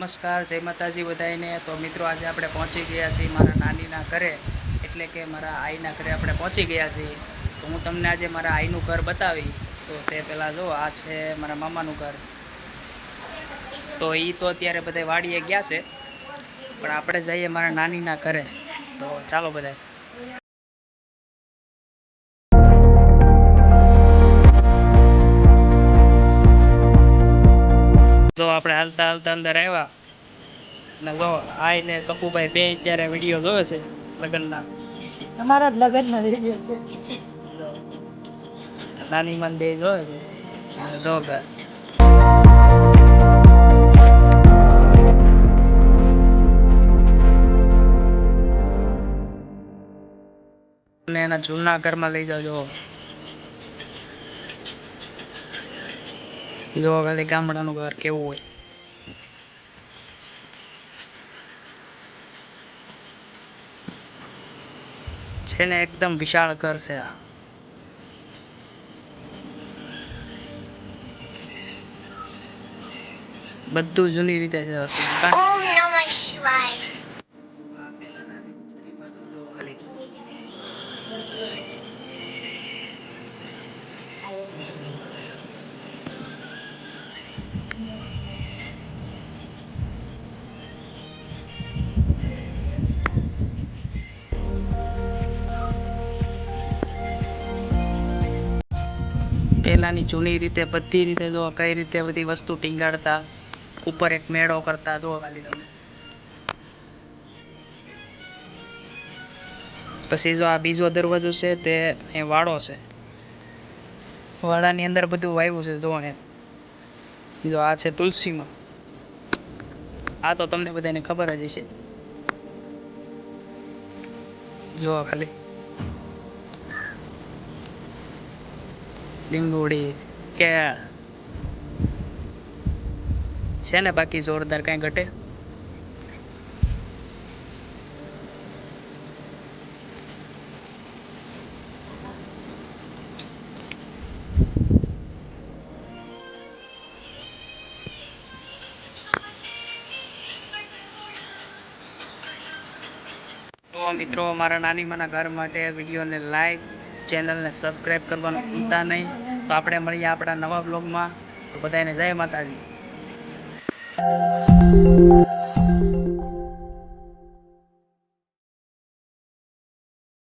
નમસ્કાર, જય માતાજી બધાને। તો મિત્રો આજે આપણે પહોંચી ગયા છીએ મારા નાનીના ઘરે, એટલે કે મારા આઈના ઘરે આપણે પહોંચી ગયા છીએ। તો હું તમને આજે મારા આઈનું ઘર બતાવી। તો તે પહેલાં જો આ છે મારા મામાનું ઘર। તો એ તો અત્યારે બધા વાડીએ ગયા છે, પણ આપણે જઈએ મારા નાનીના ઘરે। તો ચાલો બધા। જો આપણે હાલતા હાલતા અંદર આવ્યા ને જો આઈ ને કપુભાઈ બે અત્યારે વિડીયો જોવે છે લગ્નના। અમારા જ લગ્નના વિડીયો છે। નાની મન બે જોવે છે જો ઘર ને એના જૂના ઘરમાં લઈ જાઓ। જો ખાલી ગામડાનું ઘર કેવું હોય। છે ને એકદમ વિશાળ ઘર છે આ। બધું જૂની રીતે છે। પહેલાની જૂની રીતે બધી રીતે જો કઈ રીતે બધી વસ્તુ ટીંગાડતા, ઉપર એક મેળો કરતા। જો ખાલી તમે પછી જો આ બીજો દરવાજો છે તે એ વાડો છે। વાડાની અંદર બધું વાવ્યું છે જો ને। જો આ છે તુલસીમાં, આ તો તમને બધાને ખબર જ હશે। જો ખાલી લીંબુડી કેળ છે ને, બાકી જોરદાર કાંઈ ઘટે। તો મિત્રો, મારા નાની માના ઘર માટે વિડીયોને લાઈક, ચેનલને સબસ્ક્રાઈબ કરવાનું ભૂલતા નહીં। તો આપણે મળીએ આપણા નવા બ્લોગમાં। તો બધાને જય માતાજી।